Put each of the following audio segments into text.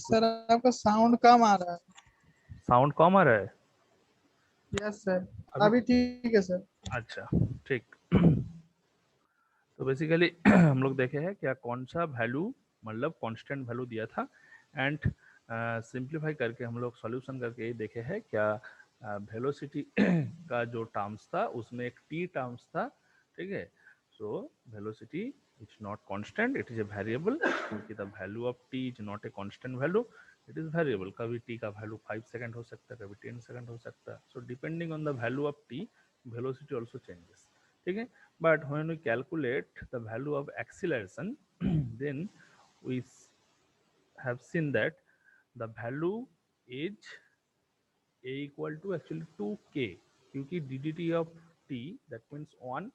Sir आपका sound कम आ रहा है। साउंड कम आ रहा है? यस सर, अभी? अभी ठीक है सर। अच्छा, ठीक। तो बेसिकली हम लोग देखे हैं क्या कौन सा वैल्यू मतलब कांस्टेंट वैल्यू दिया था, एंड सिंप्लीफाई करके हम लोग सॉल्यूशन करके ये देखे हैं क्या वेलोसिटी का जो टर्म्स था उसमें एक टी टर्म्स था, ठीक है। So velocity is not constant, it is a variable, क्योंकि the value of t is not a constant value, it is variable. कभी टी का वैल्यू 5 सेकंड हो सकता है, कभी 10 सेकंड हो सकता है। So depending on the value of t velocity also changes, ठीक है। But when we calculate the value of acceleration, then we have seen that the value is a equal to actually 2k, क्योंकि ddt of t that means 1,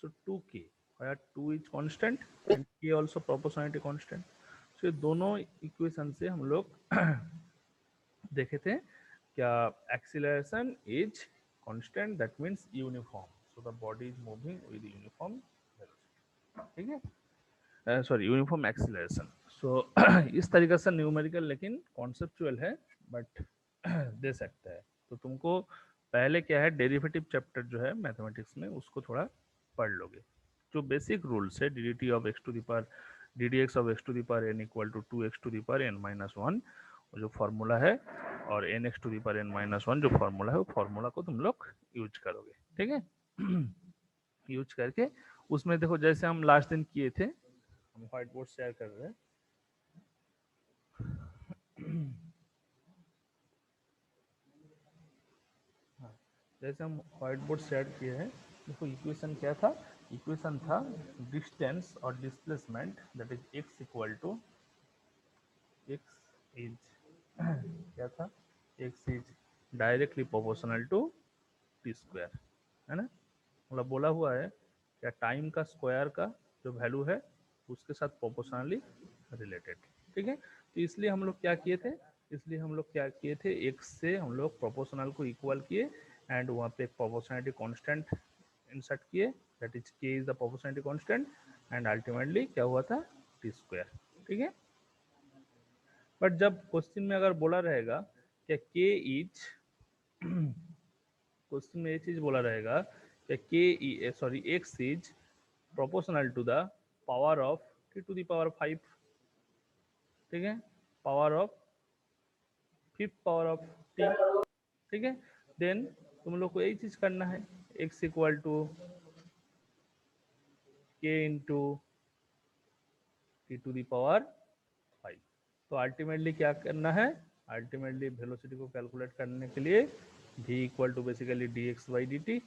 so 2k, where 2 is constant and k also proportionality constant. So ये दोनों equation से हम लोग देखे थे क्या acceleration is constant, that means uniform, so the body is moving with uniform velocity, ठीक है। Sorry, uniform acceleration. सो इस तरीके से न्यूमेरिकल लेकिन कॉन्सेप्चुअल है, बट दे सकता है। तो तुमको पहले क्या है, डेरिवेटिव चैप्टर जो है मैथमेटिक्स में उसको थोड़ा पढ़ लोगे। जो बेसिक रूल्स है, D D T of X to the power D D X of X to the power N equal to 2x to the power n minus 1, जो फॉर्मूला है, और N X to the power n minus 1 जो formula है, वो formula को तुम लोग use करोगे, ठीक है। यूज करके उसमें देखो, जैसे हम लास्ट दिन किए थे, हम व्हाइट बोर्ड शेयर कर रहे हैं। हाँ, जैसे हम व्हाइट बोर्ड शेयर किए हैं, देखो इक्वेशन क्या था, इक्वेशन था डिस्टेंस और displacement, that is X equal to X is क्या था, X is directly proportional to T square, है ना। मतलब बोला हुआ है क्या टाइम का स्क्वायर का जो वैल्यू है उसके साथ प्रोपोर्शनली रिलेटेड, ठीक है। तो इसलिए हम लोग क्या किए थे, इसलिए हम लोग क्या किए थे, एक्स से हम लोग प्रोपोर्शनल को इक्वल किए, एंड वहाँ पे एक प्रोपोर्शनलिटी कांस्टेंट इंसर्ट किए, दैट इज के is the proportionality constant, and ultimately क्या हुआ था, टी स्क्वायर, ठीक है। बट जब क्वेश्चन में अगर बोला रहेगा क्या के इज, क्वेश्चन में ये चीज बोला रहेगा कि K sorry X is proportional to the power of T to the power 5, ठीक है, power of fifth power of T, ठीक है। देन तुम लोग को यही चीज करना है, X equal to K into T to the power 5। तो अल्टीमेटली क्या करना है, अल्टीमेटली वेलोसिटी को कैलकुलेट करने के लिए v equal to basically d x by d t,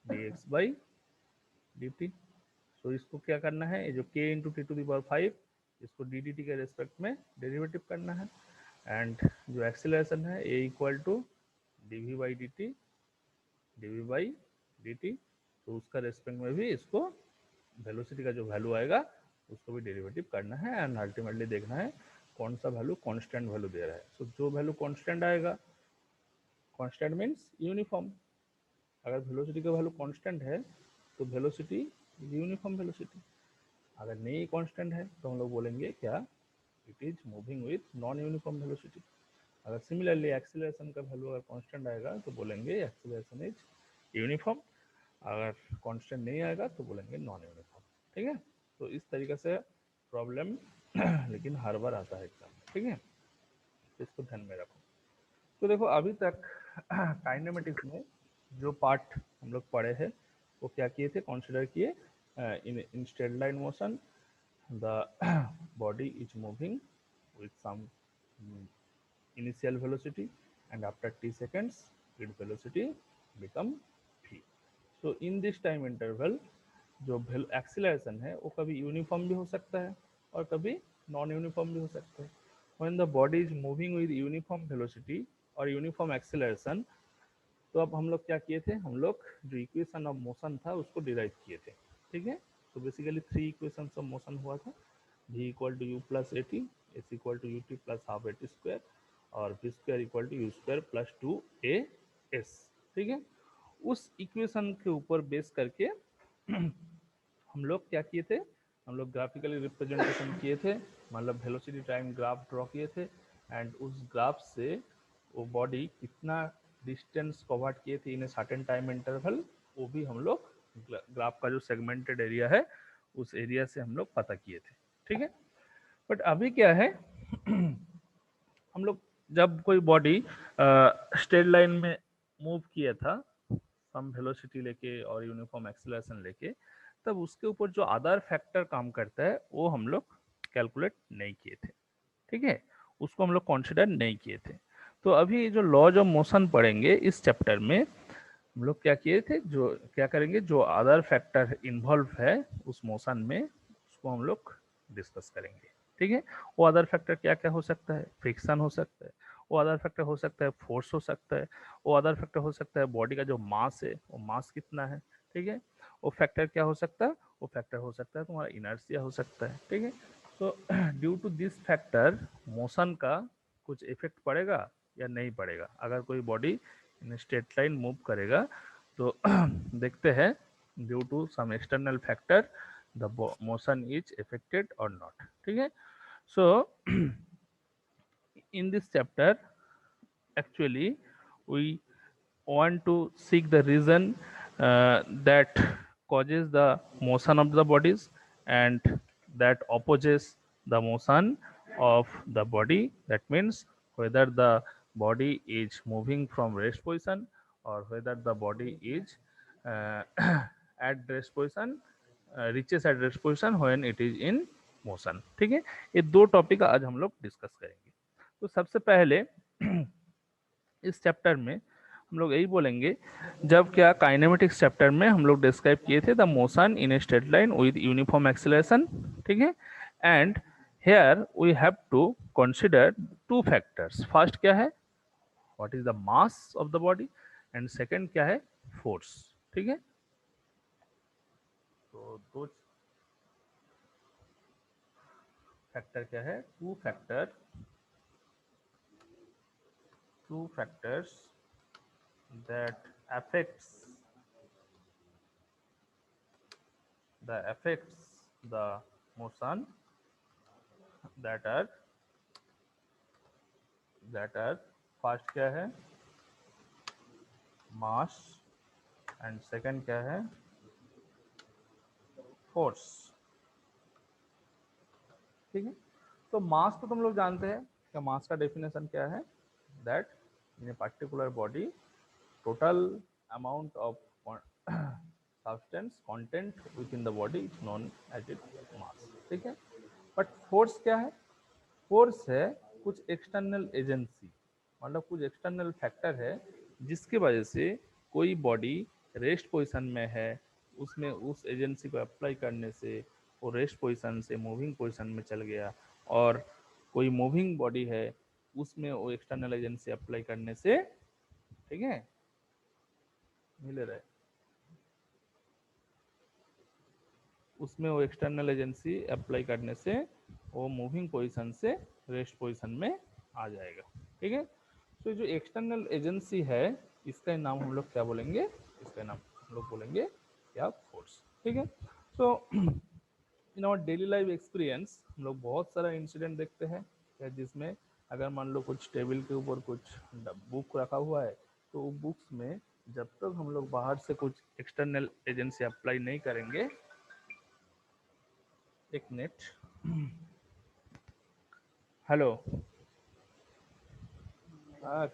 d x by d t. So इसको क्या करना है, ये जो k into T to the power 5, इसको डी डी टी के रेस्पेक्ट में डेरिवेटिव करना है, एंड जो एक्सीलरेशन है a equal to d v by d t, d v by d t. तो उसका रेस्पेक्ट में भी इसको वेलोसिटी का जो वैल्यू आएगा उसको भी डेरिवेटिव करना है, एंड अल्टीमेटली देखना है कौन सा वैल्यू कांस्टेंट वैल्यू दे रहा है। सो जो वैल्यू कांस्टेंट आएगा, कांस्टेंट मीन्स यूनिफॉर्म, अगर वेलोसिटी का वैल्यू कांस्टेंट है तो वेलोसिटी यूनिफॉर्म वेलोसिटी, अगर नहीं कांस्टेंट है तो हम लोग बोलेंगे क्या, it is moving with non uniform velocity. अगर सिमिलरली एक्सीलरेशन का वैल्यू अगर कांस्टेंट आएगा तो बोलेंगे एक्सीलरेशन इज यूनिफॉर्म, अगर कांस्टेंट नहीं आएगा तो बोलेंगे नॉन यूनिफॉर्म, ठीक है। तो इस तरीके से प्रॉब्लम लेकिन हर बार आता है एग्जाम में, ठीक है, तो इसको ध्यान में रखो। तो देखो अभी तक काइनेमेटिक्स में जो पार्ट हम लोग पढ़े हैं वो क्या किए थे, कंसिडर किए इन straight line motion the body is moving with some initial velocity, and after t seconds its velocity become v. So in this time interval जो एक्सीलरेशन है वो कभी यूनिफॉर्म भी हो सकता है और कभी नॉन यूनिफॉर्म भी हो सकता है। When the body is moving with uniform velocity और यूनिफॉर्म एक्सीलरेशन, तो अब हम लोग क्या किए थे, हम लोग जो इक्वेशन ऑफ मोशन था उसको डिराइव किए थे, ठीक है। तो बेसिकली 3 इक्वेशन ऑफ मोशन हुआ था, v equal to U plus A T, S equal to U T plus half A T square, और v square equal to U square plus 2a s, ठीक है। उस इक्वेशन के ऊपर base करके हम लोग क्या किए थे, हम लोग ग्राफिकली रिप्रेजेंटेशन किए थे मतलब वेलोसिटी टाइम ग्राफ ड्रॉ किए थे, एंड उस ग्राफ से वो बॉडी कितना डिस्टेंस कवर किए थे इन ए सर्टेन टाइम इंटरवल, वो भी हम लोग ग्राफ का जो सेगमेंटेड एरिया है उस एरिया से हम लोग पता किए थे। ठीक है, बट अभी क्या है हम लोग जब कोई बॉडी स्ट्रेट लाइन में मूव किया था सम वेलोसिटी लेके और यूनिफॉर्म एक्सेलरेशन लेके, तब उसके ऊपर जो अदर फैक्टर काम करता है वो हम लोग कैलकुलेट नहीं किए थे। ठीक है, उसको हम लोग कंसिडर नहीं किए थे। तो अभी जो लॉज ऑफ मोशन पढ़ेंगे इस चैप्टर में, हम लोग क्या किए थे, जो क्या करेंगे, जो अदर फैक्टर इन्वॉल्व है उस मोशन में उसको हम लोग डिस्कस करेंगे। ठीक है, वो अदर फैक्टर क्या क्या हो सकता है, फ्रिक्शन हो सकता है, वो अदर फैक्टर हो सकता है फोर्स हो सकता है, वो अदर फैक्टर हो सकता है बॉडी का जो मास है वो मास कितना है। ठीक है, वो फैक्टर क्या हो सकता है, वो फैक्टर हो सकता है तुम्हारा इनर्शिया हो सकता है। ठीक है, तो due to this factor motion का कुछ इफेक्ट पड़ेगा या नहीं पड़ेगा। अगर कोई body in straight line move करेगा तो देखते हैं due to some external factor the motion is affected और नॉट। ठीक है, सो in this chapter actually we want to seek the reason that causes the motion of the bodies and that opposes the motion of the body. That means whether the body is moving from rest position or whether the body is uh, at rest position, reaches at rest position when it is in motion. ठीक है, ये दो topic आज हम लोग discuss करेंगे। तो सबसे पहले इस चैप्टर में हम लोग यही बोलेंगे, जब क्या काइनेमेटिक्स चैप्टर में हम लोग डिस्क्राइब किए थे the motion in a straight line with uniform acceleration. ठीक है, and here we have to consider two factors. First क्या है, what is the mass of the body, and second क्या है, फोर्स। ठीक है, तो दो फैक्टर क्या है, two factors that affects the motion, that are first क्या है, मास, एंड सेकंड क्या है, फोर्स। ठीक है, तो मास तो तुम लोग जानते हैं कि मास का डेफिनेशन क्या है, that in a particular body total amount of substance content with in the body is known as it mass. ठीक है, बट फोर्स क्या है, फोर्स है कुछ एक्सटर्नल एजेंसी, मतलब कुछ एक्सटर्नल फैक्टर है जिसकी वजह से कोई बॉडी रेस्ट पोजीशन में है, उसमें उस एजेंसी को अप्लाई करने से वो रेस्ट पोजीशन से मूविंग पोजीशन में चल गया, और कोई मूविंग बॉडी है उसमें वो एक्सटर्नल एजेंसी अप्लाई करने से, ठीक है, मिले रहे, उसमें वो एक्सटर्नल एजेंसी अप्लाई करने से वो मूविंग पोजीशन से रेस्ट पोजीशन में आ जाएगा। ठीक है, तो जो एक्सटर्नल एजेंसी है इसका नाम हम लोग क्या बोलेंगे, इसका नाम हम लोग बोलेंगे क्या, फोर्स। ठीक है, so in our daily life experience हम लोग बहुत सारा इंसिडेंट देखते हैं या जिसमें अगर मान लो कुछ टेबल के ऊपर कुछ बुक रखा हुआ है, तो वो बुक्स में जब तक हम लोग बाहर से कुछ एक्सटर्नल एजेंसी अप्लाई नहीं करेंगे, एक मिनट, হ্যালো,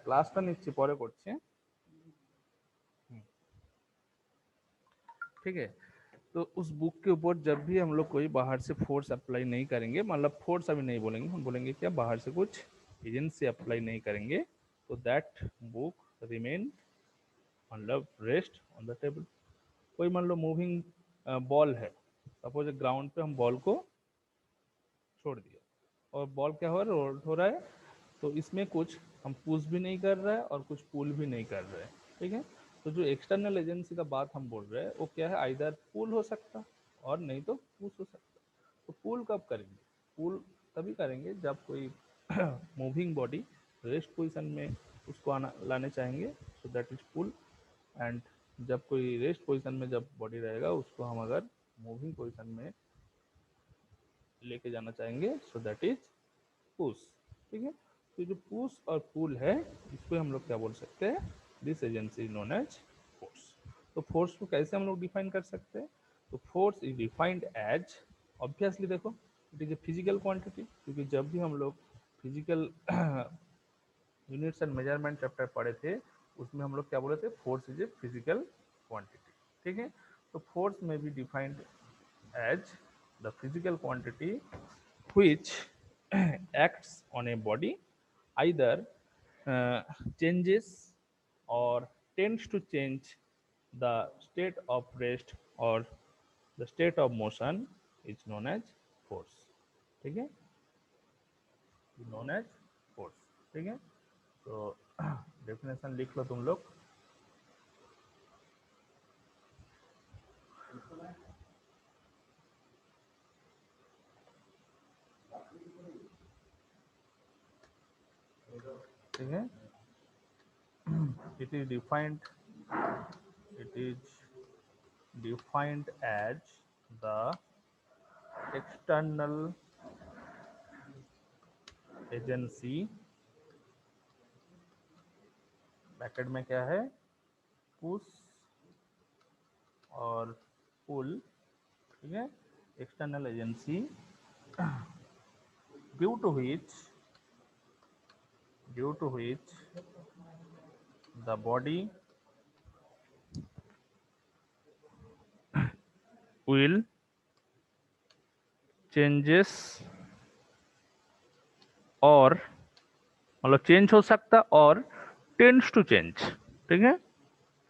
ক্লাসটা নিচ্ছি পরে করছি। ठीक है, तो उस बुक के ऊपर जब भी हम लोग कोई बाहर से फोर्स अप्लाई नहीं करेंगे, मतलब फोर्स अभी नहीं बोलेंगे, हम बोलेंगे क्या, बाहर से कुछ एजेंसी अप्लाई नहीं करेंगे, तो दैट बुक रिमेन मतलब रेस्ट ऑन द टेबल। कोई मान लो मूविंग बॉल है, सपोज ग्राउंड पे हम बॉल को छोड़ दिया और बॉल क्या हो रहा है, रोल हो रहा है, तो इसमें कुछ हम पुश भी नहीं कर रहे हैं और कुछ पुल भी नहीं कर रहे हैं। ठीक है, तो जो एक्सटर्नल एजेंसी का बात हम बोल रहे हैं वो क्या है, आइदर पुल हो सकता और नहीं तो पुश हो सकता। तो पुल कब करेंगे, पुल तभी करेंगे जब कोई मूविंग बॉडी रेस्ट पोजीशन में उसको आना लाने चाहेंगे, so that is pull. And जब कोई रेस्ट पोजीशन में जब बॉडी रहेगा उसको हम अगर मूविंग पोजीशन में लेके जाना चाहेंगे, सो दैट इज पुश। ठीक है, तो जो पुश और पुल है इसको हम लोग क्या बोल सकते हैं, this agency is known as force. तो फोर्स को कैसे हम लोग डिफाइन कर सकते हैं, तो force is defined as, obviously देखो it is a physical quantity, क्योंकि जब भी हम लोग physical units and measurement chapter पढ़े थे उसमें हम लोग क्या बोले थे, force is a physical quantity. ठीक है, तो फोर्स में be defined as the physical quantity which acts on a body, either changes or tends to change the state of rest or the state of motion is known as force। ठीक है, known as force। ठीक है, तो definition लिख लो तुम लोग। ठीक है, it is defined as the external agency, bracket में क्या है, पुश और पुल। ठीक है, external agency due to which the body will changes और मतलब चेंज हो सकता और टेंड्स टू चेंज। ठीक है,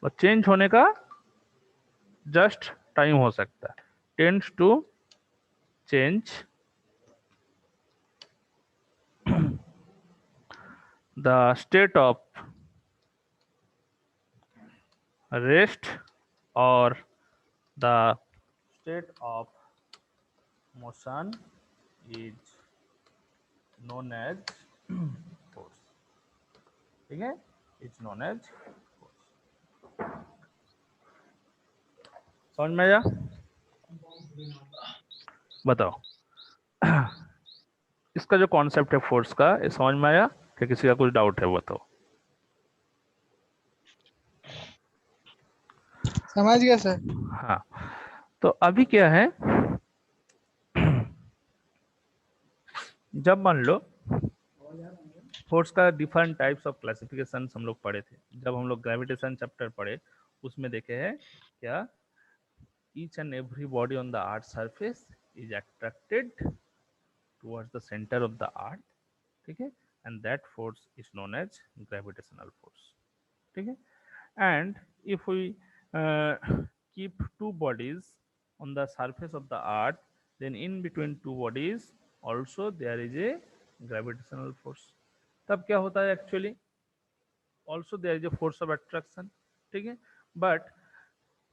और चेंज होने का जस्ट टाइम हो सकता है, tends to change the state of rest और the state of motion is known as force. ठीक है, इज नोन एज फोर्स। समझ में आया, बताओ इसका जो कॉन्सेप्ट है फोर्स का, ये समझ में आया क्या, किसी का कुछ डाउट है बताओ। समझ गया सर। हाँ, तो अभी क्या है, जब मान लो फोर्स का डिफरेंट टाइप्स ऑफ क्लासिफिकेशन हम लोग पढ़े थे, जब हम लोग ग्रेविटेशन चैप्टर पढ़े उसमें देखे हैं क्या, each and every body on the earth surface is attracted towards the center of the earth। ठीक है, and that force is known as gravitational force। ठीक है, and if we keep two bodies on the surface of the earth, then in between two bodies also there is a gravitational force। तब क्या होता है actually, also there is a force of attraction. ठीक है, but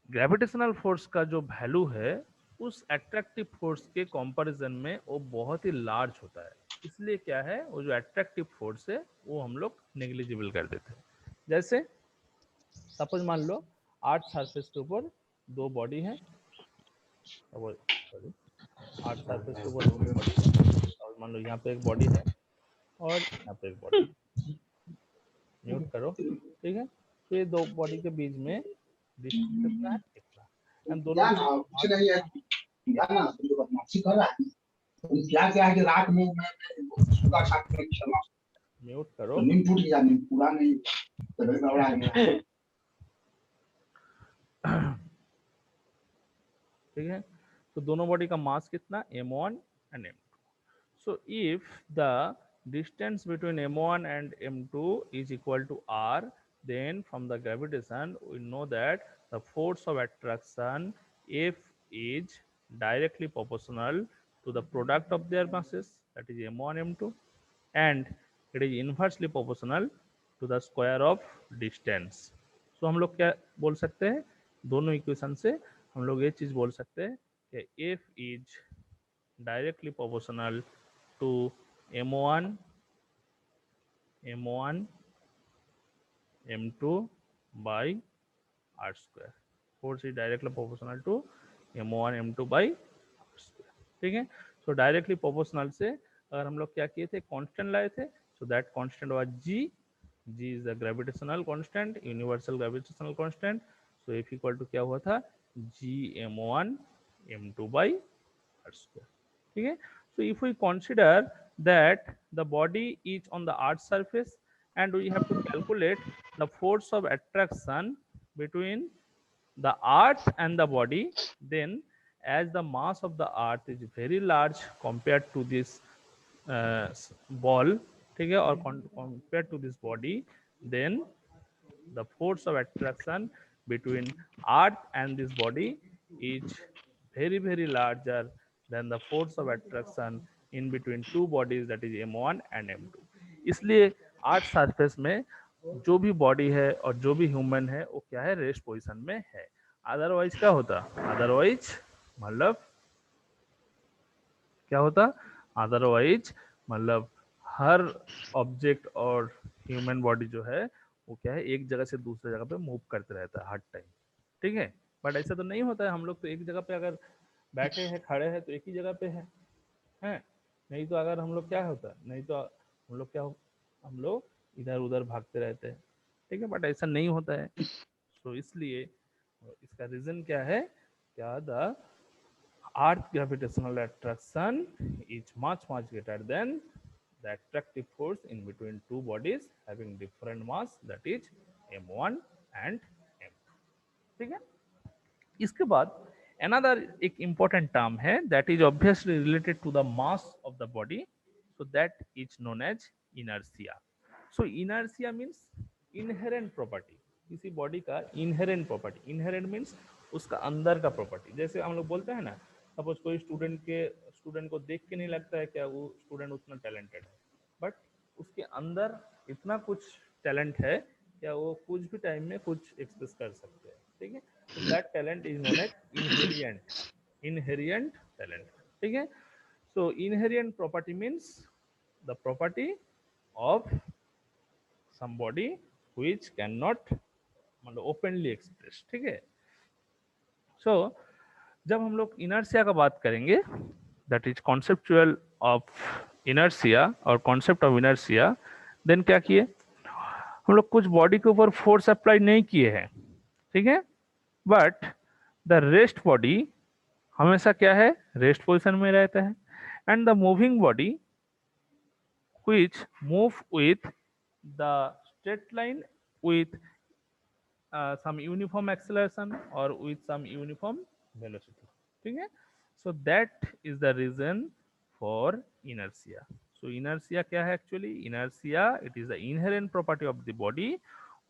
gravitational force का जो value है उस एट्रैक्टिव फोर्स के कंपैरिजन में वो बहुत ही लार्ज होता है, इसलिए क्या है, वो जो एट्रैक्टिव फोर्स है वो हम लोग नेग्लिजिबल कर देते हैं। जैसे सपोज मान लो आर्थ सरफेस के ऊपर दो बॉडी है, सॉरी आर्थ सरफेस के ऊपर दो बॉडी है, और मान लो यहाँ पे एक बॉडी है और यहाँ पे एक बॉडी है, म्यूट करो। ठीक है, तो ये दो बॉडी के बीच में डिस्टेंस कितना है, इतना, एंड दोनों कुछ नहीं है, ना तो बदमाशी कर रहा है। क्या है कि रात में मैं सुबह साथ में चला, म्यूट करो। तो नींद टूट गया, नींद पूरा नहीं, तबीयत गड़बड़ा गया। ठीक है, तो दोनों बॉडी का मास कितना, m1 and m2। so if the distance between m1 and m2 is equal to r, then from the gravitation we know that the force of attraction F is directly proportional to the product of their masses, that is m1 m2, and it is inversely proportional to the square of distance। so हम लोग क्या बोल सकते हैं, दोनों equation से हम लोग ये चीज बोल सकते हैं कि F is directly proportional to m1 m2 by r square। force is directly proportional to m1 m2 by r square। ठीक है, सो डायरेक्टली प्रोपोर्शनल से अगर हम लोग क्या किए थे, कांस्टेंट लाए थे, so that constant was g is the gravitational constant, universal gravitational constant. So F equal to क्या हुआ था, gm1 m2 by r square, ठीक है। So if we consider that the body is on the earth surface and we have to calculate the force of attraction between the earth and the body, then as the mass of the earth is very large compared to this ball, ठीक है, और compared to this body, then the force of attraction between earth and this body is very larger than the force of attraction in between two bodies, that is m1 and m2। इसलिए earth surface में जो भी body है और जो भी human है वो क्या है, रेस्ट पोजीशन में है। अदरवाइज क्या होता, अदरवाइज मतलब क्या होता, अदरवाइज मतलब हर ऑब्जेक्ट और ह्यूमन बॉडी जो है वो क्या है, एक जगह से दूसरे जगह पे मूव करते रहता है हर टाइम, ठीक है। बट ऐसा तो नहीं होता है, हम लोग तो एक जगह पे अगर बैठे हैं खड़े हैं तो एक ही जगह पे है। नहीं तो अगर हम लोग क्या होता है, नहीं तो हम लोग क्या, हम लोग इधर उधर भागते रहते हैं, ठीक है। बट ऐसा नहीं होता है। तो इसलिए इसका रीजन क्या है, क्या the Earth gravitational attraction is much greater than the attractive force in between two bodies having different mass, that is m1 and m2, ठीक है। इसके बाद another एक important term है that is obviously related to the mass of the body, so that is known as inertia। so inertia means inherent property, किसी body का inherent property, inherent means उसका अंदर का प्रॉपर्टी। जैसे हम लोग बोलते हैं ना, सपोज कोई स्टूडेंट को देख के नहीं लगता है क्या वो स्टूडेंट उतना टैलेंटेड है, बट उसके अंदर इतना कुछ टैलेंट है क्या वो कुछ भी टाइम में कुछ एक्सप्रेस कर सकते हैं, ठीक है। तो that talent is known as inherent talent, ठीक है। So inherent property means the property of somebody which cannot मतलब ओपनली एक्सप्रेस, ठीक है। सो जब हम लोग इनर्शिया का बात करेंगे, that is conceptual of inertia और कॉन्सेप्ट ऑफ इनर्शिया, देन क्या किए हम लोग, कुछ बॉडी के ऊपर फोर्स अप्लाई नहीं किए हैं, ठीक है, बट द रेस्ट बॉडी हमेशा क्या है, रेस्ट पोजिशन में रहता है, and the moving body which move with the straight line with some uniform acceleration or with some uniform velocity, ठीक है। so that is the reason for inertia। so inertia क्या है actually, inertia it is the inherent property of the body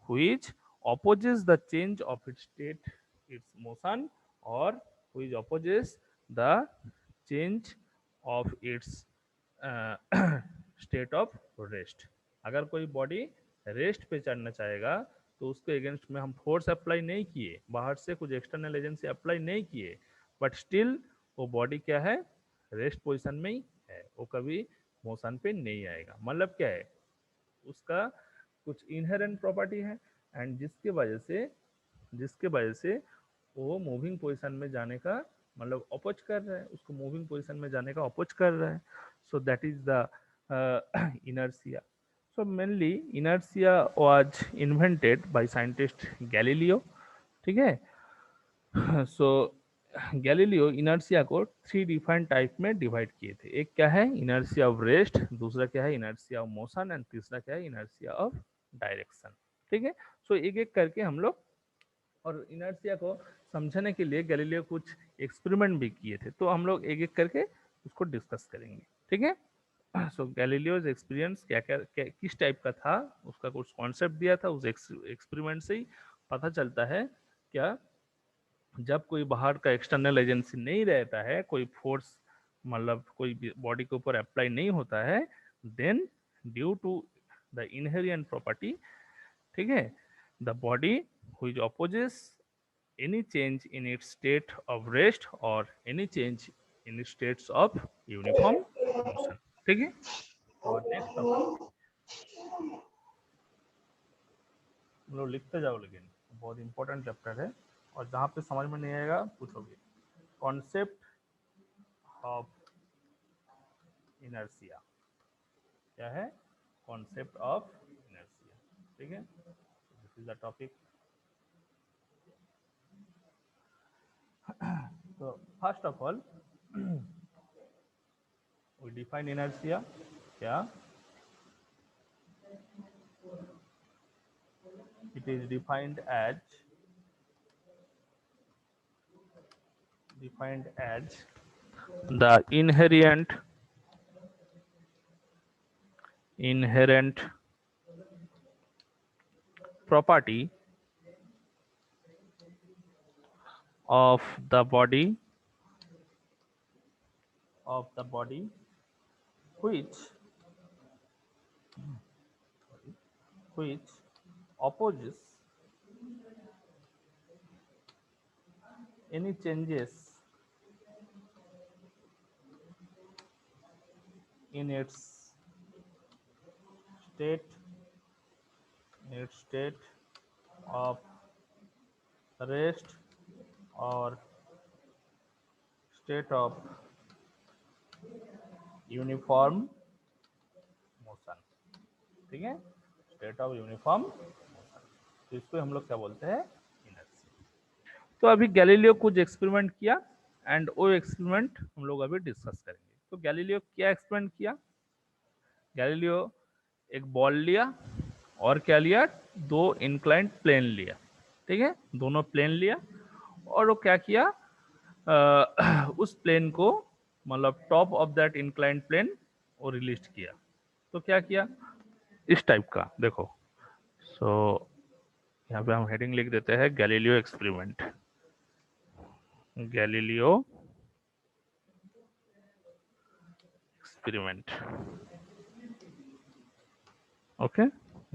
which opposes the change of its state, its motion, or which opposes the change of its state of rest. अगर कोई body rest पे चढ़ना चाहेगा तो उसके against में हम force apply नहीं किए, बाहर से कुछ एक्सटर्नल एजेंसी अप्लाई नहीं किए, बट स्टिल वो बॉडी क्या है, रेस्ट पोजीशन में ही है, वो कभी मोशन पे नहीं आएगा। मतलब क्या है, उसका कुछ इनहेरेंट प्रॉपर्टी है एंड जिसके वजह से वो मूविंग पोजीशन में जाने का मतलब अपोज कर रहा है, उसको मूविंग पोजीशन में जाने का अपोज कर रहा है। So that is the inertia। so mainly inertia was invented by scientist Galileo, ठीक है। so गैलीलियो इनर्शिया को 3 डिफरेंट टाइप में डिवाइड किए थे। एक क्या है, इनर्शिया ऑफ रेस्ट, दूसरा क्या है, इनर्शिया ऑफ मोशन, एंड तीसरा क्या है, इनर्शिया ऑफ डायरेक्शन, ठीक है। सो एक एक करके हम लोग, और इनर्शिया को समझने के लिए गैलीलियो कुछ एक्सपेरिमेंट भी किए थे, तो हम लोग एक एक करके उसको डिस्कस करेंगे, ठीक है। सो गैलीलियोज एक्सपीरियंस क्या किस टाइप का था, उसका कुछ कॉन्सेप्ट दिया था, उस एक्सपेरिमेंट से ही पता चलता है क्या, जब कोई बाहर का एक्सटर्नल एजेंसी नहीं रहता है, कोई फोर्स मतलब कोई बॉडी के ऊपर अप्लाई नहीं होता है, then due to the inherent property, ठीक है, the body which opposes any change in its state of rest or any change in its states of uniform motion, ठीक है। और नेक्स्ट टॉपिक हम लोग लिखते जाओ, लेकिन बहुत इंपॉर्टेंट चैप्टर है, और जहाँ पे समझ में नहीं आएगा पूछोगे। Concept of inertia. क्या है? Concept of inertia. ठीक है, this is the topic. So first of all we define inertia. Yeah, it is defined as the inherent property of the body which opposes any changes in its state of rest or state of uniform motion. ठीक है, state of uniform motion, तो इसको हम लोग क्या बोलते हैं? Inertia. तो अभी गैलीलियो कुछ एक्सपेरिमेंट किया एंड वो एक्सपेरिमेंट हम लोग अभी डिस्कस करेंगे। तो गैलीलियो क्या एक्सपेरिमेंट किया? गैलीलियो एक बॉल लिया और क्या लिया? दो इंक्लाइंड प्लेन लिया। ठीक है, दोनों प्लेन लिया और वो क्या किया? उस प्लेन को मतलब top of that inclined plane वो रिलीज किया। तो क्या किया? इस टाइप का देखो। सो यहाँ पे हम हेडिंग लिख देते हैं Galileo experiment. Galileo experiment, okay,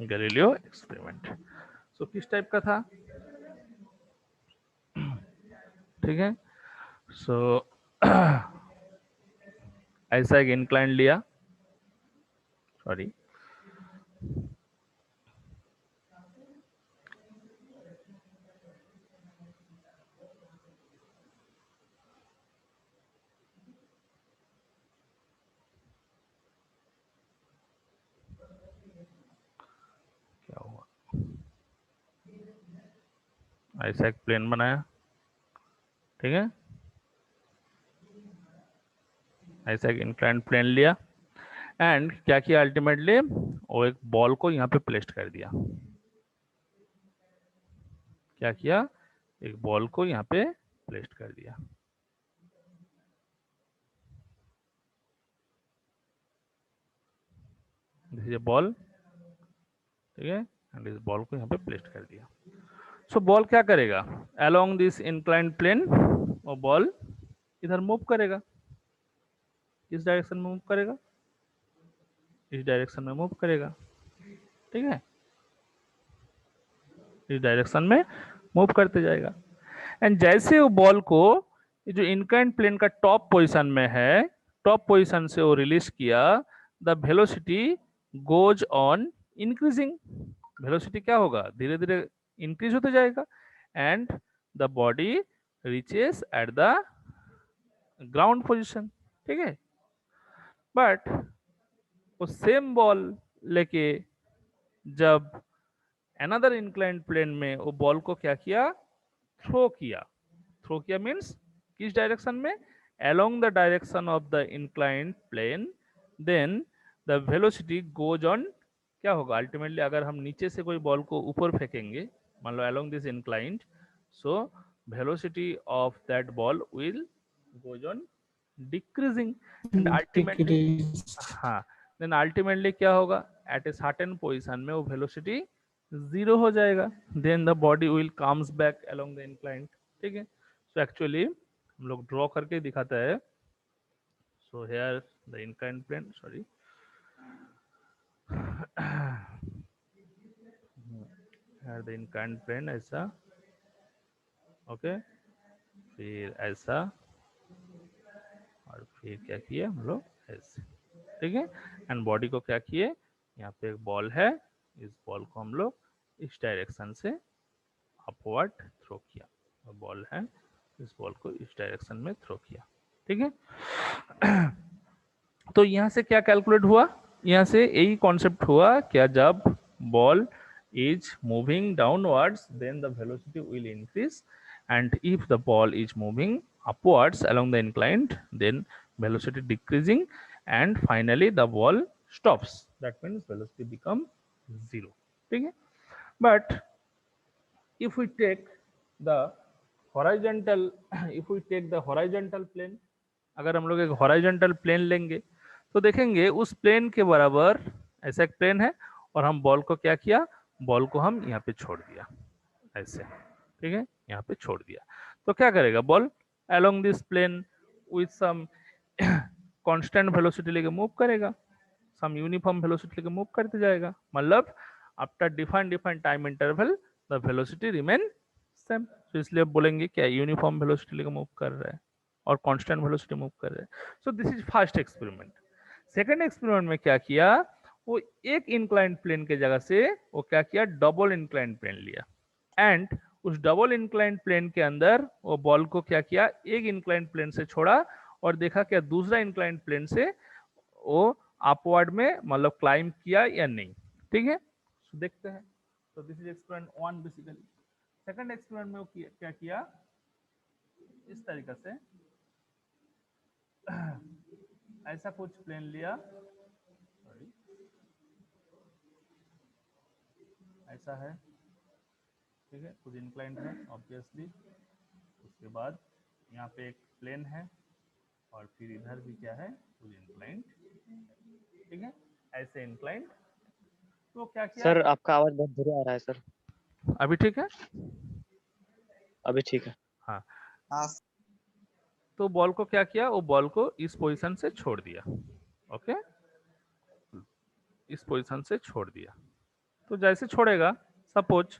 Galileo experiment. So किस टाइप का था? ठीक है, सो ऐसा एक इंक्लाइन लिया, सॉरी क्या हुआ? ऐसा एक प्लेन बनाया। ठीक है, ऐसा एक इंक्लाइन प्लेन लिया एंड क्या किया? अल्टीमेटली वो एक बॉल को यहाँ पे प्लेस कर दिया। क्या किया? एक बॉल को यहाँ पे प्लेस कर दिया। This is a ball. ठीक है, एंड इस बॉल को यहाँ पे प्लेस कर दिया। सो बॉल क्या करेगा? अलोंग दिस इंक्लाइंड प्लेन वो बॉल इधर मूव करेगा। किस डायरेक्शन में मूव करेगा? इस डायरेक्शन में मूव करेगा। ठीक है, इस डायरेक्शन में मूव करते जाएगा एंड जैसे वो बॉल को जो इंक्लाइंड प्लेन का टॉप पोजीशन में है, टॉप पोजीशन से वो रिलीज किया, the velocity goes on increasing. Velocity क्या होगा? धीरे धीरे इंक्रीज होते जाएगा and the body reaches at the ground position. ठीक है, बट वो सेम बॉल लेके जब अनदर इंक्लाइंड प्लेन में वो बॉल को क्या किया? थ्रो किया। थ्रो किया मीन्स किस डायरेक्शन में? Along the direction of the inclined plane, then the velocity goes on. क्या होगा अल्टीमेटली? अगर हम नीचे से कोई बॉल को ऊपर फेंकेंगे, मान लो along this inclined, so velocity of that ball will goes on decreasing and ultimately, हाँ, देन अल्टीमेटली क्या होगा? एट ए सर्टेन पोजीशन में वो वेलोसिटी जीरो हो जाएगा। Then the body will comes back along the inclined. ठीक है, सो एक्चुअली हम लोग ड्रॉ करके दिखाता है। So here the inclined plane, sorry, here the inclined plane ऐसा, ओके, फिर ऐसा और फिर क्या किए हम लोग? ऐसे। ठीक है, एंड बॉडी को क्या किए? यहाँ पे एक बॉल है, इस बॉल को हम लोग इस डायरेक्शन से अपवर्ड थ्रो किया। बॉल है, इस बॉल को इस डायरेक्शन में थ्रो किया। ठीक है, तो यहाँ से क्या कैलकुलेट हुआ, यहाँ से यही कॉन्सेप्ट हुआ क्या, जब ball is moving downwards then the velocity will increase, and if the ball is moving upwards along the inclined then velocity decreasing, and finally the ball stops, that means velocity become 0. ठीक है, but if we take the horizontal if we take the horizontal plane, अगर हम लोग एक horizontal plane लेंगे तो देखेंगे उस प्लेन के बराबर ऐसा एक प्लेन है, और हम बॉल को क्या किया, बॉल को हम यहाँ पे छोड़ दिया ऐसे, ठीक है, यहाँ पे छोड़ दिया, तो क्या करेगा ball, along this plane with some constant velocity लेके मूव करेगा, सम यूनिफॉर्म वेलोसिटी लेके मूव करते जाएगा, मतलब after defined time interval the velocity remain same. तो इसलिए बोलेंगे क्या, यूनिफॉर्म वेलोसिटी लेके मूव कर रहा है और कांस्टेंट वेलोसिटी मूव कर रहे हैं। So this is first experiment. Second experiment में क्या किया, वो एक इंक्लाइंड प्लेन के जगह से वो क्या किया, डबल इंक्लाइंड प्लेन लिया, एंड उस डबल इंक्लाइंड प्लेन के अंदर वो बॉल को क्या किया, एक इंक्लाइंड प्लेन से छोड़ा और देखा क्या दूसरा इंक्लाइंड प्लेन से वो अपवर्ड में मतलब क्लाइंब किया या नहीं, ठीक है। so देखते हैं, तो this is experiment 1 basically. Second experiment में वो क्या किया, इस तरीके से ऐसा कुछ प्लेन लिया, सॉरी ऐसा है, ठीक है, कुछ इंक्लाइंड है ऑब्वियसली, उसके बाद यहाँ पे एक प्लेन है और फिर इधर भी क्या है, कुछ इंक्लाइंड, ठीक है, ऐसे इंक्लाइंड। तो क्या किया सर आपका आवाज बहुत धीरे आ रहा है सर। अभी ठीक है, अभी ठीक है। हाँ, हाँ तो बॉल को क्या किया, वो बॉल को इस पोजीशन से छोड़ दिया, ओके, इस पोजीशन से छोड़ दिया। तो जैसे छोड़ेगा, सपोज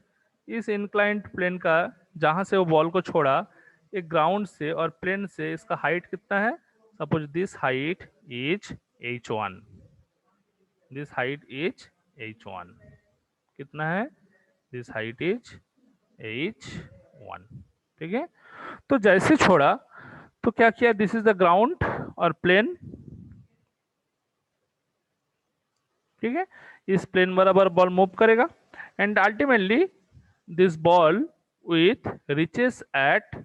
इस इंक्लाइंड प्लेन का जहां से वो बॉल को छोड़ा, एक ग्राउंड से और प्लेन से इसका हाइट कितना है, suppose this height is h1, this height is h1, कितना है, दिस हाइट इज h1, ठीक है। तो जैसे छोड़ा तो क्या किया, दिस इज द ग्राउंड और प्लेन, ठीक है, इस प्लेन बराबर बॉल मूव करेगा, and ultimately this ball with reaches at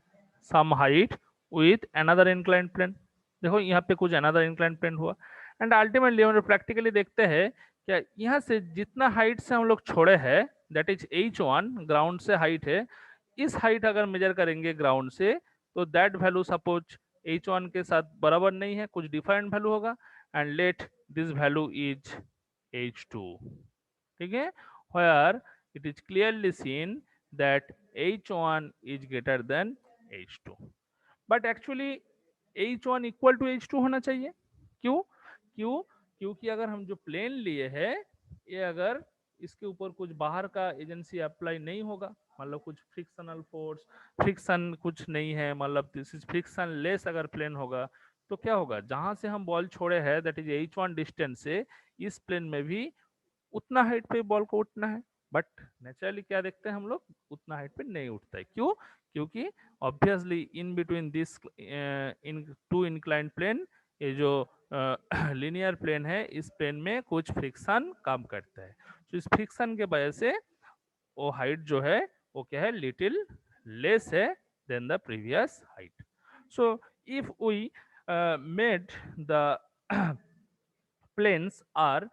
some height with another inclined plane. देखो यहाँ पे कुछ अनदर इंक्लाइंड प्लेन हुआ, एंड अल्टीमेटली हम लोग प्रैक्टिकली देखते हैं क्या, यहाँ से जितना हाइट से हम लोग छोड़े हैं दैट इज h1, ग्राउंड से हाइट है, इस हाइट अगर मेजर करेंगे ग्राउंड से तो दैट वैल्यू सपोज h1 के साथ बराबर नहीं है, कुछ डिफरेंट वैल्यू होगा, and let this value is h2, ठीक है, where it is clearly seen that h1 is greater than h2, but actually h1 equal to h2 होना चाहिए। क्यों क्यों क्योंकि अगर हम जो प्लेन लिए हैं ये अगर इसके ऊपर कुछ बाहर का एजेंसी अप्लाई नहीं होगा, मतलब कुछ फ्रिक्शनल फोर्स, फ्रिक्शन कुछ नहीं है, मतलब दिस इज फ्रिक्शन लेस अगर प्लेन होगा तो क्या होगा, जहां से हम बॉल छोड़े हैं दैट इज h1 डिस्टेंस से इस प्लेन में भी उतना हाइट पे बॉल को उठना है, बट नेचुरली क्या देखते हैं हम लोग, उतना हाइट पे नहीं उठता है। क्यों, क्योंकि obviously in between this in two inclined plane, ये जो लीनियर प्लेन है इस प्लेन में कुछ फ्रिक्शन काम करता है, तो इस फ्रिक्शन के वजह से वो हाइट जो है वो क्या है, लिटिल लेस है then the previous height. So if we made the planes are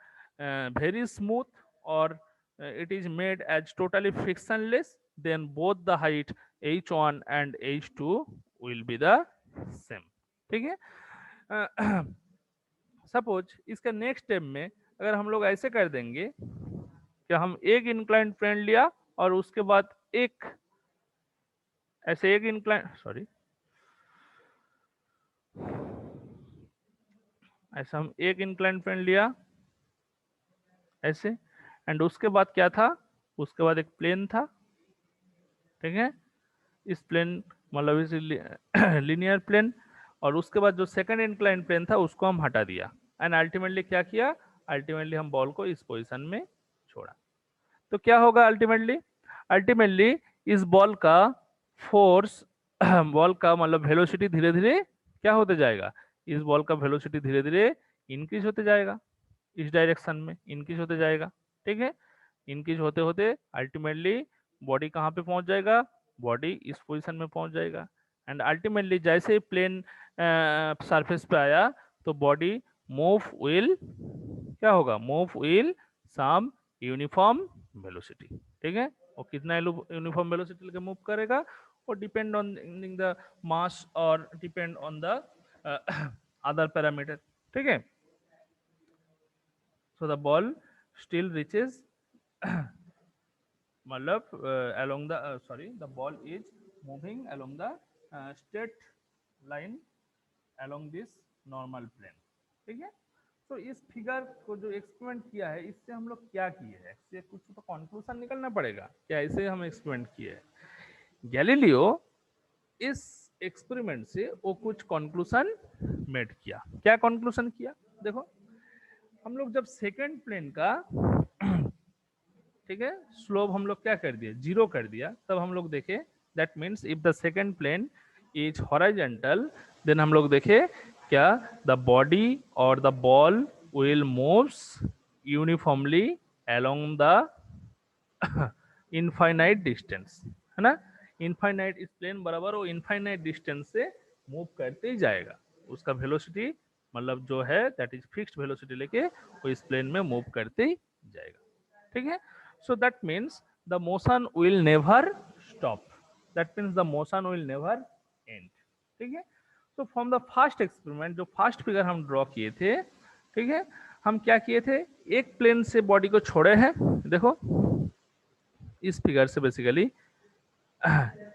very smooth, or it is made as totally frictionless, then both the height h1 and h2 will be the same, ठीक है। Suppose इसका next step में अगर हम लोग ऐसे कर देंगे कि हम एक इंक्लाइंड प्लेन लिया और उसके बाद एक ऐसे एक इंक्लाइंड, सॉरी ऐसा हम एक इंक्लाइंड प्लेन लिया ऐसे, एंड उसके बाद क्या था, उसके बाद एक प्लेन था, ठीक है, इस प्लेन मतलब इस लीनियर प्लेन, और उसके बाद जो सेकंड इंक्लाइंड प्लेन था उसको हम हटा दिया, एंड अल्टीमेटली क्या किया, अल्टीमेटली हम बॉल को इस पोजीशन में छोड़ा। तो क्या होगा अल्टीमेटली, अल्टीमेटली इस बॉल का फोर्स बॉल का मतलब वेलोसिटी धीरे धीरे क्या होते जाएगा, इस बॉल का वेलोसिटी धीरे धीरे इंक्रीज होते जाएगा, इस डायरेक्शन में इंक्रीज होते जाएगा, ठीक है। इंक्रीज होते होते अल्टीमेटली बॉडी कहाँ पे पहुंच जाएगा, बॉडी इस पोजीशन में पहुंच जाएगा। एंड अल्टीमेटली जैसे ही प्लेन सरफेस पे आया तो बॉडी मूव विल क्या होगा, move will some uniform velocity, ठीक है। और कितना यूनिफॉर्म वेलोसिटी लेके मूव करेगा, और डिपेंड ऑन द मास और depend on the other parameter, ठीक है। So the ball still reaches मतलब along the sorry the ball is moving along the straight line along this normal plane, ठीक है। तो इस फिगर को जो एक्सपेरिमेंट किया है इससे हम लोग क्या किए हैं, इससे कुछ तो कंक्लूजन निकलना पड़ेगा, क्या इसे हम एक्सपेरिमेंट किए हैं। गैलीलियो इस एक्सपेरिमेंट से वो कुछ कंक्लूजन मेड किया। क्या कंक्लूजन किया, देखो हम लोग जब सेकंड प्लेन का ठीक है स्लोप हम लोग क्या कर दिया, 0 कर दिया, तब हम लोग देखे that means if the second plane is horizontal then हम लोग देखे क्या, द बॉडी और the ball will moves uniformly along the infinite distance, है ना। इनफाइनाइट इस प्लेन बराबर वो इनफाइनाइट डिस्टेंस से मूव करते ही जाएगा, उसका वेलोसिटी मतलब जो है दैट इज फिक्स्ड वेलोसिटी लेके वो इस प्लेन में मूव करते ही जाएगा, ठीक है। So that means the motion will never stop. That means the motion will never end. ठीक है। So from the first experiment जो फर्स्ट फिगर हम ड्रॉ किए थे, ठीक है, हम क्या किए थे, एक प्लेन से बॉडी को छोड़े हैं, देखो इस फिगर से बेसिकली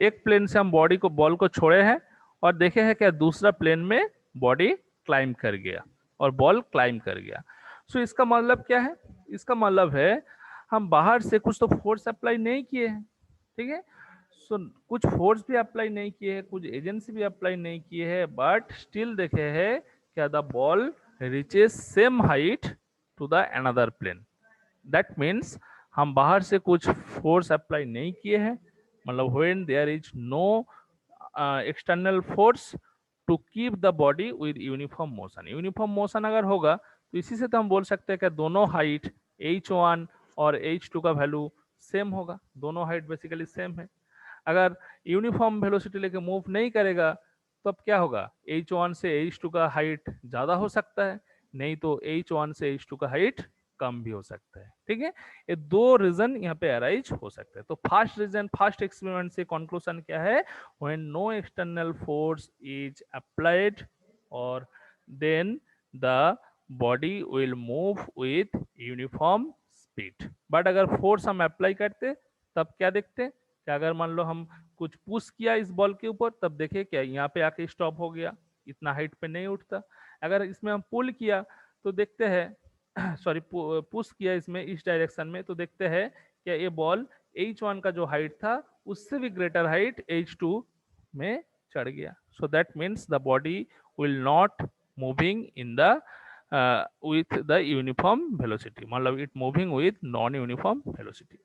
एक प्लेन से हम बॉडी को बॉल को छोड़े हैं और देखे हैं क्या दूसरा प्लेन में बॉडी क्लाइंब कर गया और बॉल क्लाइंब कर गया। सो इसका मतलब क्या है, इसका मतलब है हम बाहर से कुछ तो फोर्स अप्लाई नहीं किए हैं, ठीक है। सो कुछ फोर्स भी अप्लाई नहीं किए हैं, कुछ एजेंसी भी अप्लाई नहीं किए हैं, बट स्टिल देखे हैं क्या the ball reaches same height to the another plane. That means हम बाहर से कुछ फोर्स अप्लाई नहीं किए हैं, मतलब when there is no external force to keep the body with uniform motion. Uniform motion अगर होगा तो इसी से तो हम बोल सकते हैं कि दोनों हाइट h1 और h2 का वैल्यू सेम होगा, दोनों हाइट बेसिकली सेम है। अगर यूनिफॉर्म वेलोसिटी लेके मूव नहीं करेगा तो अब क्या होगा, h1 से h2 का हाइट ज्यादा हो सकता है, नहीं तो h1 से h2 का हाइट कम भी हो सकता है, ठीक है। ये दो रीजन यहाँ पे अराइज हो सकते हैं। तो फर्स्ट रीजन फर्स्ट एक्सपेरिमेंट से कंक्लूजन क्या है, when no external force is applied और then the body will move with uniform speed. But अगर फोर्स हम अप्लाई करते तब क्या देखते, क्या अगर मान लो हम कुछ पुश किया इस बॉल के ऊपर तब देखे क्या यहाँ पे आके स्टॉप हो गया, इतना हाइट पे नहीं उठता। अगर इसमें हम पुल किया तो देखते हैं सॉरी पुश किया इसमें इस डायरेक्शन में तो देखते हैं क्या ये बॉल h1 का जो हाइट था उससे भी ग्रेटर हाइट h2 में चढ़ गया। So that means the body will not moving in the with the uniform velocity, मतलब it moving with non uniform velocity.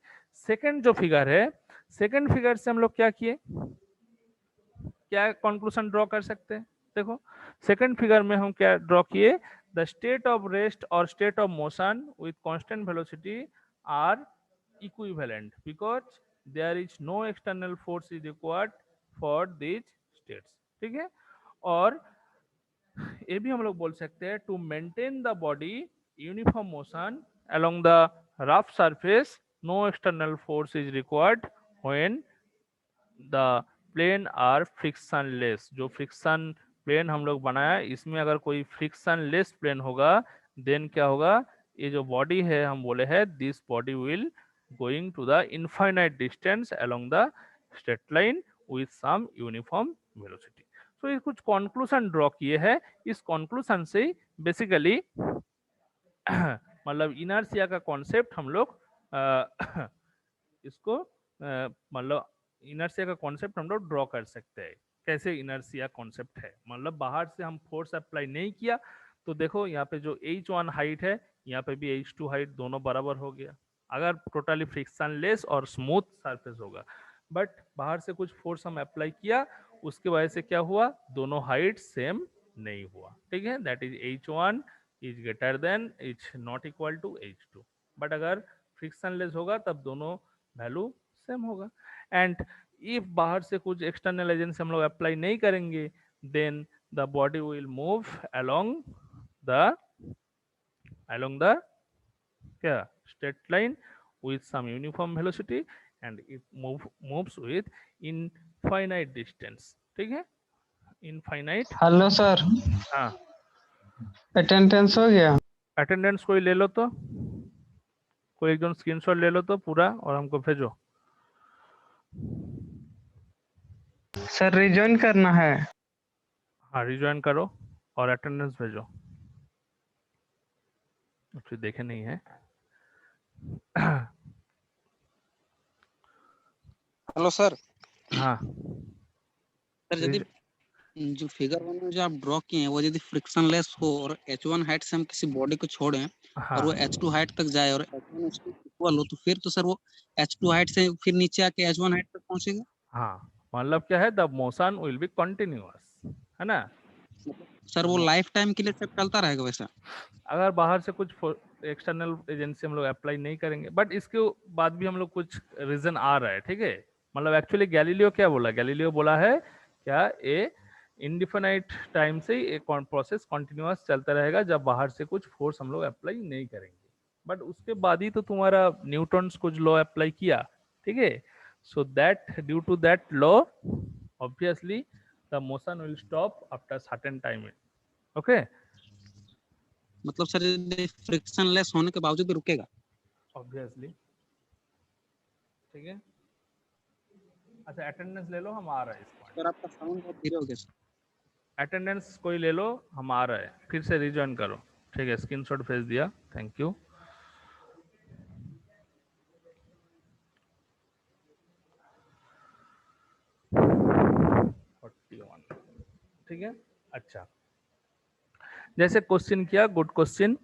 Second जो फिगर है, सेकंड फिगर से हम लोग क्या किए, क्या कंक्लूजन ड्रॉ कर सकते हैं, देखो सेकंड फिगर में हम क्या ड्रॉ किए, द स्टेट ऑफ रेस्ट और state of motion with constant velocity are equivalent because there is no external force is required for these states, ठीक है। और ये भी हम लोग बोल सकते हैं to maintain the body uniform motion along the rough surface no external force is required when the plane are frictionless. जो फ्रिक्शन प्लेन हम लोग बनाया इसमें अगर कोई फ्रिक्शनलेस प्लेन होगा देन क्या होगा, ये जो बॉडी है हम बोले हैं this body will going to the infinite distance along the straight line with some uniform velocity. तो ये कुछ कंक्लूजन ड्रॉ किए हैं, इस कंक्लूजन से बेसिकली मतलब इनर्शिया का कॉन्सेप्ट हम लोग इसको मतलब इनर्शिया का कॉन्सेप्ट हम लोग ड्रॉ कर सकते हैं। कैसे इनर्शिया कॉन्सेप्ट है, मतलब बाहर से हम फोर्स अप्लाई नहीं किया तो देखो यहाँ पे जो h1 हाइट है यहाँ पे भी h2 हाइट दोनों बराबर हो गया अगर टोटली फ्रिक्शनलेस और स्मूथ सरफेस होगा। बट बाहर से कुछ फोर्स हम अप्लाई किया उसके वजह से क्या हुआ, दोनों हाइट सेम नहीं हुआ, ठीक है। That is h1 is greater than is not equal to H2। But अगर फ्रिक्शनलेस होगा तब दोनों वैल्यू सेम होगा। एंड इफ बाहर से कुछ एक्सटर्नल एजेंसी हम लोग अप्लाई नहीं करेंगे, then the body will move the क्या straight line with some uniform velocity and it moves with infinite distance। ठीक है, infinite। हेलो सर, हाँ, अटेंडेंस हो गया? अटेंडेंस कोई ले लो तो, कोई एकदम स्क्रीनशॉट ले लो तो पूरा और हमको भेजो। सर रिज्वाइन करना है। हाँ, रिज्वाइन करो और अटेंडेंस भेजो। कुछ देखे नहीं है। Hello sir. हाँ, सर यदि जो फिगर वन में जो आप ड्रॉ किए हैं वो यदि फ्रिक्शनलेस हो और H1 हाइट से हम किसी बॉडी को छोड़ें हाँ, और वो H2 हाइट तक जाए और H1 H2 इक्वल हो, तो फिर तो सर वो H2 हाइट से फिर नीचे आके H1 हाइट तक पहुंचेगा। हाँ, मतलब क्या है, the motion will be continuous, है ना। सर वो लाइफ टाइम के लिए सब चलता रहेगा वैसा। अगर बाहर से कुछ एक्सटर्नल एजेंसी हम लोग अप्लाई नहीं करेंगे, बट इसके बाद भी हम लोग कुछ रीजन आ रहा है, ठीक है। मतलब एक्चुअली गैलीलियो क्या बोला, गैलीलियो बोला है क्या, ए इनडिफिनाइट टाइम से एक प्रोसेस कंटिन्यूअस चलता रहेगा जब बाहर से कुछ फोर्स हम लोग अप्लाई नहीं करेंगे। बट उसके बाद ही तो तुम्हारा न्यूटन्स कुछ लॉ अप्लाई किया, ठीक है। So that due to that law obviously the motion will stop after certain time. Okay, मतलब सर यदि फ्रिक्शनलेस होने के बावजूद भी रुकेगा। ऑब्वियसली, ठीक है। अच्छा, अटेंडेंस ले लो, हम आ रहा है इस पॉइंट। सर आपका साउंड बहुत धीरे हो गया सर। अटेंडेंस कोई ले लो, हम आ रहा है, फिर से रिज्वाइन करो। ठीक है, स्क्रीनशॉट भेज दिया, थैंक यू। ठीक है, अच्छा, जैसे क्वेश्चन किया, गुड क्वेश्चन।